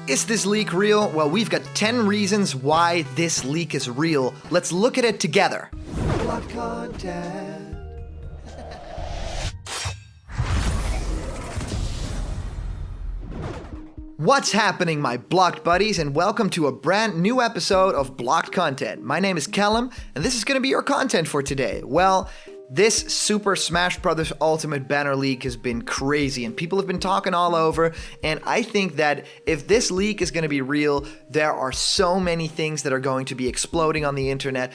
Is this leak real? Well, we've got 10 reasons why this leak is real. Let's look at it together. Blocked content. What's happening, my blocked buddies, and welcome to a brand new episode of Blocked Content. My name is Callum, and this is going to be your content for today. Well, this Super Smash Bros. Ultimate banner leak has been crazy, and people have been talking all over, and I think that if this leak is going to be real, there are so many things that are going to be exploding on the internet.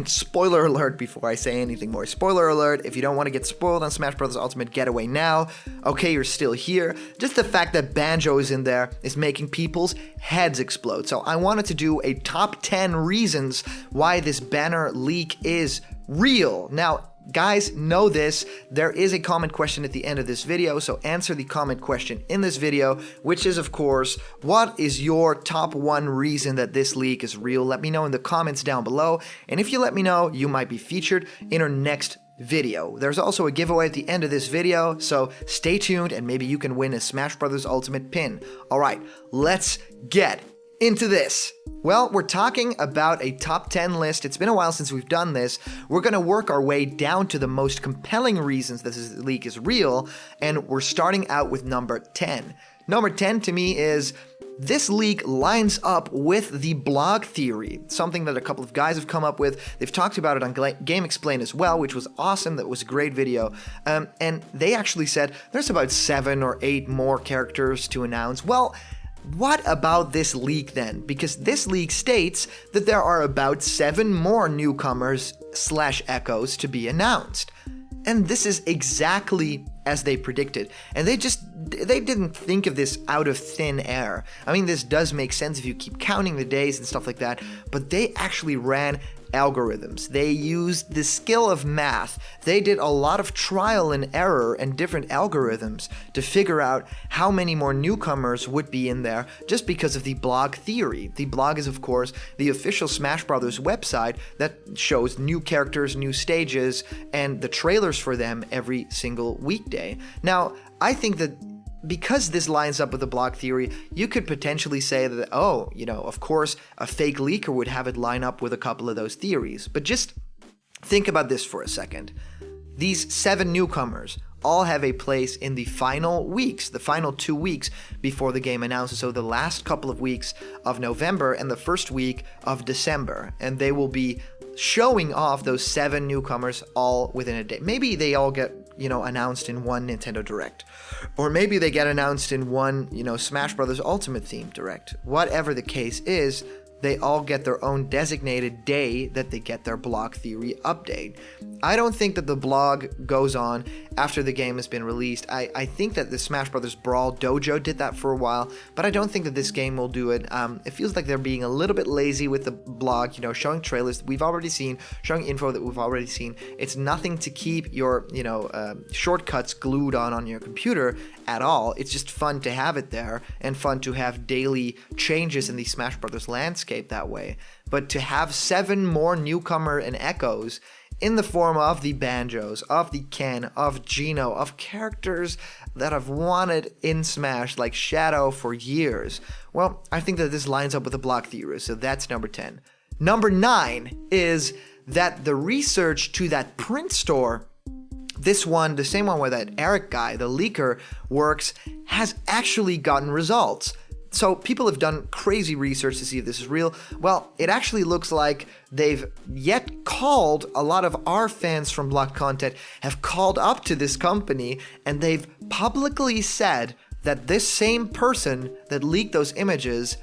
Spoiler alert before I say anything more. Spoiler alert, if you don't want to get spoiled on Smash Bros. Ultimate, get away now. Okay, you're still here. Just the fact that Banjo is in there is making people's heads explode. So I wanted to do a top 10 reasons why this banner leak is real. Now, guys, know this, there is a comment question at the end of this video, so answer the comment question in this video, which is, of course, what is your top one reason that this leak is real? Let me know in the comments down below, and if you let me know, you might be featured in our next video. There's also a giveaway at the end of this video, so stay tuned and maybe you can win a Smash Bros. Ultimate pin. Alright, let's get into this. Well, we're talking about a top 10 list. It's been a while since we've done this. We're going to work our way down to the most compelling reasons this leak is real, and we're starting out with number 10. Number 10 to me is this leak lines up with the blog theory, something that a couple of guys have come up with. They've talked about it on Game Explain as well, which was awesome. That was a great video. And they actually said there's about 7 or 8 more characters to announce. Well, what about this leak then? Because this leak states that there are about 7 more newcomers / echoes to be announced. And this is exactly as they predicted. And they didn't think of this out of thin air. I mean, this does make sense if you keep counting the days and stuff like that, but they actually ran algorithms. They used the skill of math. They did a lot of trial and error and different algorithms to figure out how many more newcomers would be in there just because of the blog theory. The blog is, of course, the official Smash Bros. Website that shows new characters, new stages, and the trailers for them every single weekday. Now, I think that because this lines up with the blog theory, you could potentially say that, of course, a fake leaker would have it line up with a couple of those theories. But just think about this for a second. These 7 newcomers all have a place in the final weeks, the final 2 weeks before the game announces. So the last couple of weeks of November and the first week of December. And they will be showing off those 7 newcomers all within a day. Maybe they all get announced in one Nintendo Direct. Or maybe they get announced in one, Smash Bros. Ultimate themed Direct. Whatever the case is, they all get their own designated day that they get their blog theory update. I don't think that the blog goes on after the game has been released. I think that the Smash Bros. Brawl Dojo did that for a while, but I don't think that this game will do it. It feels like they're being a little bit lazy with the blog, showing trailers that we've already seen, showing info that we've already seen. It's nothing to keep your, shortcuts glued on your computer at all. It's just fun to have it there and fun to have daily changes in the Smash Bros. Landscape that way. But to have 7 more newcomer and echoes in the form of the Banjos, of the Ken, of Geno, of characters that I've wanted in Smash like Shadow for years. Well, I think that this lines up with the blog theory, so that's number 10. Number 9 is that the research to that print store, this one, the same one where that Eric guy, the leaker, works, has actually gotten results. So people have done crazy research to see if this is real. Well, it actually looks like they've yet called, a lot of our fans from Blocked Content have called up to this company, and they've publicly said that this same person that leaked those images,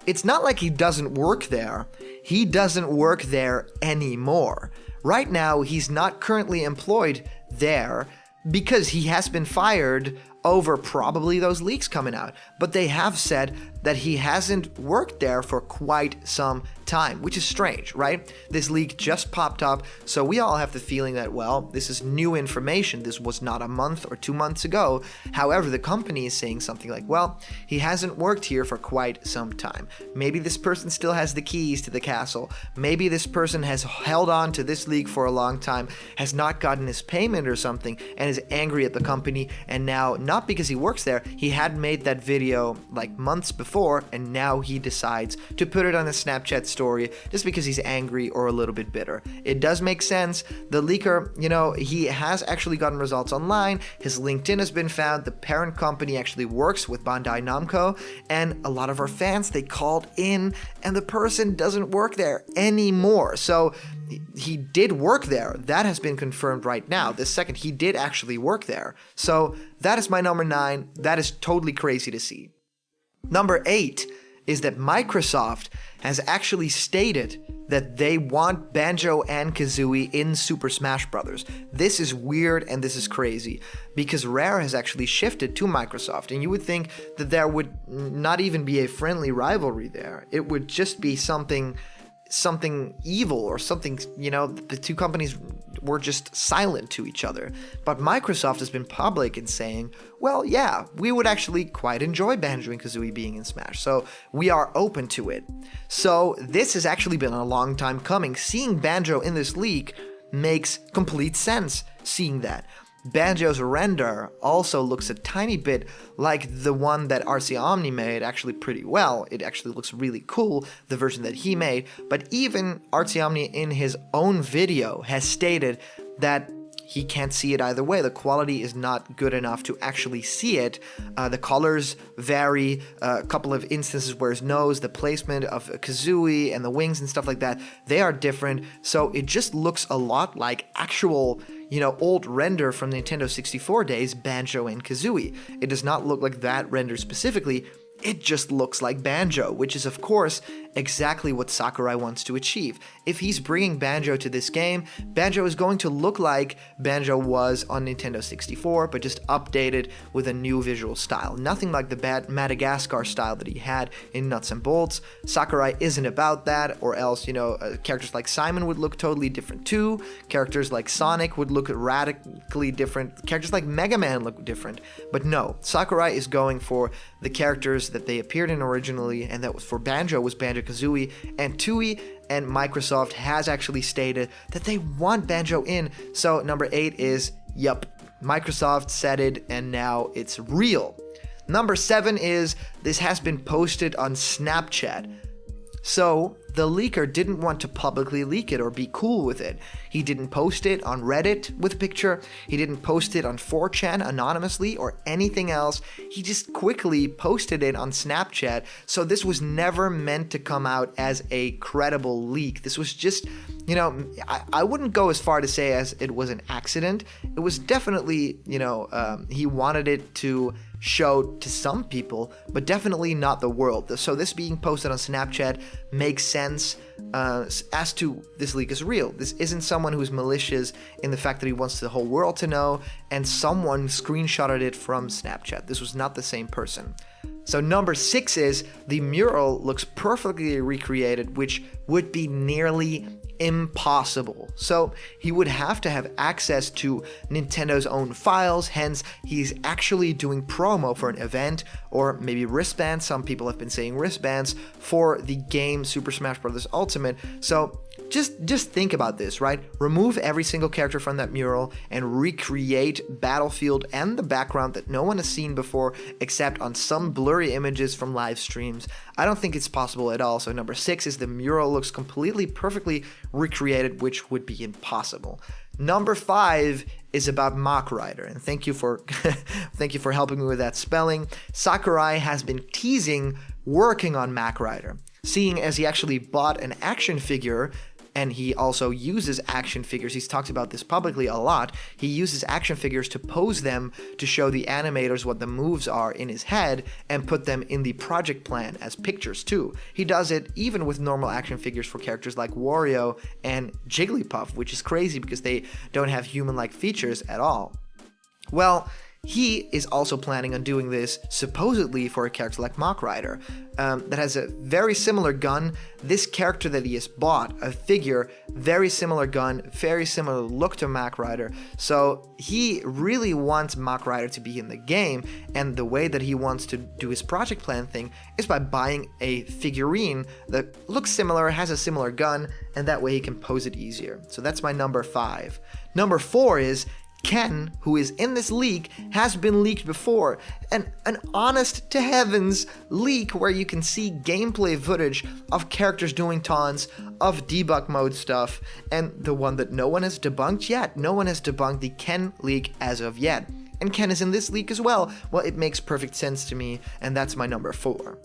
it's not like he doesn't work there. He doesn't work there anymore. Right now, he's not currently employed there because he has been fired over probably those leaks coming out. But they have said that he hasn't worked there for quite some time, which is strange, right? This leak just popped up, so we all have the feeling that, well, this is new information. This was not a month or 2 months ago. However, the company is saying something like, well, he hasn't worked here for quite some time. Maybe this person still has the keys to the castle. Maybe this person has held on to this leak for a long time, has not gotten his payment or something, and is angry at the company, and now not because he works there. He had made that video like months before, and now he decides to put it on a Snapchat story just because he's angry or a little bit bitter. It does make sense. The leaker, he has actually gotten results online. His LinkedIn has been found. The parent company actually works with Bandai Namco, and a lot of our fans, they called in, and the person doesn't work there anymore. So he did work there. That has been confirmed right now. This second, he did actually work there. So that is my number 9. That is totally crazy to see. Number 8 is that Microsoft has actually stated that they want Banjo and Kazooie in Super Smash Bros. This is weird and this is crazy because Rare has actually shifted to Microsoft, and you would think that there would not even be a friendly rivalry there. It would just be something evil or something, the two companies were just silent to each other. But Microsoft has been public in saying, well, yeah, we would actually quite enjoy Banjo and Kazooie being in Smash, so we are open to it. So this has actually been a long time coming. Seeing Banjo in this leak makes complete sense, seeing that. Banjo's render also looks a tiny bit like the one that RC Omni made, actually pretty well. It actually looks really cool, the version that he made. But even RC Omni in his own video has stated that he can't see it either way. The quality is not good enough to actually see it. The colors vary. A couple of instances where his nose, the placement of Kazooie and the wings and stuff like that, they are different. So it just looks a lot like actual, old render from Nintendo 64 days, Banjo and Kazooie. It does not look like that render specifically. It just looks like Banjo, which is of course exactly what Sakurai wants to achieve. If he's bringing Banjo to this game, Banjo is going to look like Banjo was on Nintendo 64, but just updated with a new visual style. Nothing like the bad Madagascar style that he had in Nuts and Bolts. Sakurai isn't about that, or else, characters like Simon would look totally different too. Characters like Sonic would look radically different. Characters like Mega Man look different. But no, Sakurai is going for the characters that they appeared in originally, and that was for Banjo was Banjo-Kazooie, and Tooie and Microsoft has actually stated that they want Banjo in. So number 8 is, yup, Microsoft said it and now it's real. Number 7 is, this has been posted on Snapchat. So the leaker didn't want to publicly leak it or be cool with it. He didn't post it on Reddit with a picture. He didn't post it on 4chan anonymously or anything else. He just quickly posted it on Snapchat. So this was never meant to come out as a credible leak. This was just, I wouldn't go as far to say as it was an accident. It was definitely, he wanted it to show to some people, but definitely not the world. So this being posted on Snapchat makes sense as to this leak is real. This isn't someone who's malicious in the fact that he wants the whole world to know, and someone screenshotted it from Snapchat. This was not the same person. So number 6 is, the mural looks perfectly recreated, which would be nearly impossible. So he would have to have access to Nintendo's own files, hence he's actually doing promo for an event, or maybe wristbands. Some people have been saying wristbands for the game Super Smash Bros. Ultimate. So just think about this, right? Remove every single character from that mural and recreate Battlefield and the background that no one has seen before except on some blurry images from live streams. I don't think it's possible at all. So number 6 is, the mural looks completely perfectly recreated, which would be impossible. Number 5 is about Mach Rider, and thank you for helping me with that spelling. Sakurai has been teasing working on Mach Rider, seeing as he actually bought an action figure. And he also uses action figures. He's talked about this publicly a lot. He uses action figures to pose them to show the animators what the moves are in his head and put them in the project plan as pictures too. He does it even with normal action figures for characters like Wario and Jigglypuff, which is crazy because they don't have human-like features at all. Well, he is also planning on doing this supposedly for a character like Mach Rider that has a very similar gun. This character that he has bought, a figure, very similar gun, very similar look to Mach Rider. So he really wants Mach Rider to be in the game, and the way that he wants to do his project plan thing is by buying a figurine that looks similar, has a similar gun, and that way he can pose it easier. So that's my number 5. Number 4 is, Ken, who is in this leak, has been leaked before. An honest to heavens leak where you can see gameplay footage of characters doing taunts, of debug mode stuff, and the one that no one has debunked yet. No one has debunked the Ken leak as of yet. And Ken is in this leak as well. Well, it makes perfect sense to me, and that's my number 4.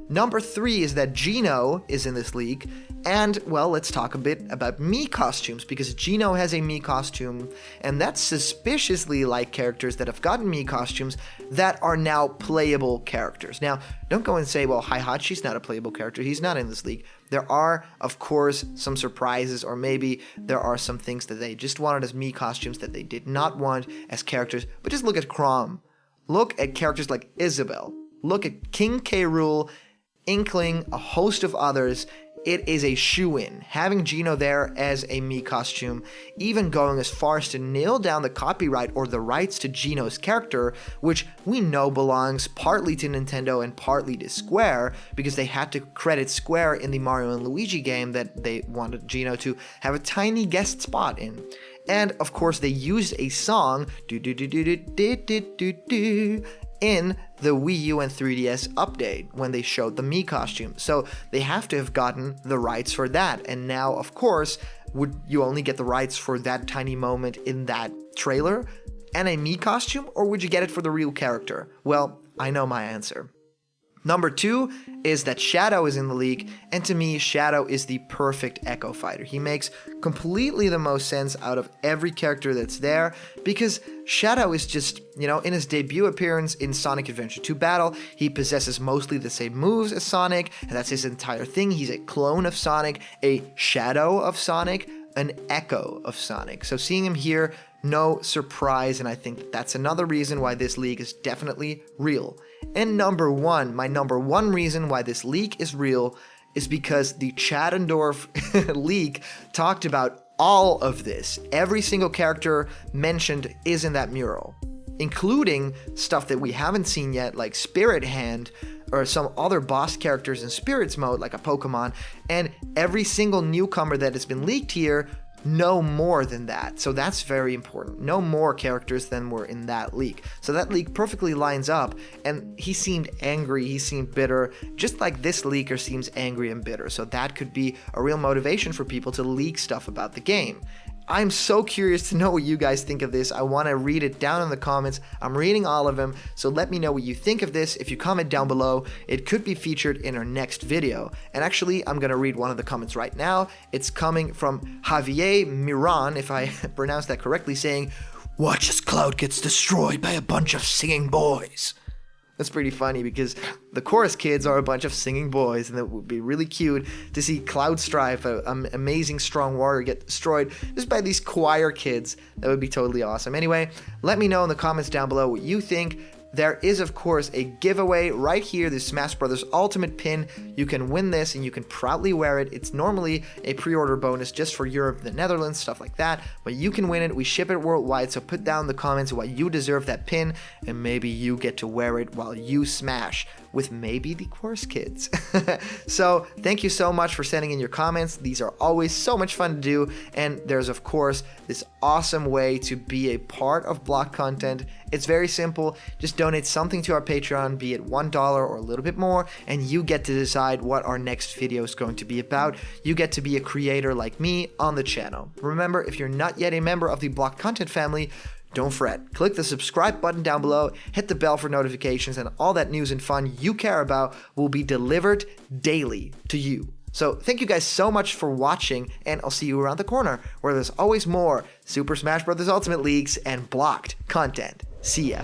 Number 3 is that Geno is in this leak, and, well, let's talk a bit about Mii costumes, because Geno has a Mii costume, and that's suspiciously like characters that have gotten Mii costumes that are now playable characters. Now, don't go and say, well, Heihachi's not a playable character, he's not in this leak. There are, of course, some surprises, or maybe there are some things that they just wanted as Mii costumes that they did not want as characters, but just look at Chrom. Look at characters like Isabel. Look at King K. Rool, Inkling, a host of others. It is a shoo-in. Having Geno there as a Mii costume, even going as far as to nail down the copyright or the rights to Geno's character, which we know belongs partly to Nintendo and partly to Square, because they had to credit Square in the Mario and Luigi game that they wanted Geno to have a tiny guest spot in. And of course they used a song, in the Wii U and 3DS update when they showed the Mii costume. So they have to have gotten the rights for that. And now, of course, would you only get the rights for that tiny moment in that trailer and a Mii costume, or would you get it for the real character? Well, I know my answer. Number 2 is that Shadow is in the leak, and to me, Shadow is the perfect Echo Fighter. He makes completely the most sense out of every character that's there, because Shadow is just, in his debut appearance in Sonic Adventure 2 Battle, he possesses mostly the same moves as Sonic, and that's his entire thing. He's a clone of Sonic, a shadow of Sonic, an echo of Sonic. So seeing him here, no surprise, and I think that's another reason why this leak is definitely real. And my number one reason why this leak is real is because the Chattendorf leak talked about all of this. Every single character mentioned is in that mural, including stuff that we haven't seen yet, like Spirit Hand, or some other boss characters in Spirits mode, like a Pokemon, and every single newcomer that has been leaked here, no more than that. So that's very important. No more characters than were in that leak. So that leak perfectly lines up, and he seemed angry, he seemed bitter, just like this leaker seems angry and bitter. So that could be a real motivation for people to leak stuff about the game. I'm so curious to know what you guys think of this. I want to read it down in the comments. I'm reading all of them, so let me know what you think of this. If you comment down below, it could be featured in our next video. And actually, I'm going to read one of the comments right now. It's coming from Javier Miran, if I pronounced that correctly, saying, "Watch as Cloud gets destroyed by a bunch of singing boys." That's pretty funny because the chorus kids are a bunch of singing boys, and it would be really cute to see Cloud Strife, an amazing strong warrior, get destroyed just by these choir kids. That would be totally awesome. Anyway, let me know in the comments down below what you think. There is, of course, a giveaway right here, the Smash Bros. Ultimate pin. You can win this and you can proudly wear it. It's normally a pre-order bonus just for Europe, the Netherlands, stuff like that, but you can win it. We ship it worldwide, so put down in the comments why you deserve that pin, and maybe you get to wear it while you smash with maybe the Chorus Kids. So thank you so much for sending in your comments. These are always so much fun to do, and there's, of course, this awesome way to be a part of Block Content. It's very simple. Just donate something to our Patreon, be it $1 or a little bit more, and you get to decide what our next video is going to be about. You get to be a creator like me on the channel. Remember, if you're not yet a member of the Block Content family, don't fret. Click the subscribe button down below, hit the bell for notifications, and all that news and fun you care about will be delivered daily to you. So thank you guys so much for watching, and I'll see you around the corner, where there's always more Super Smash Bros. Ultimate leaks and blocked content. See ya.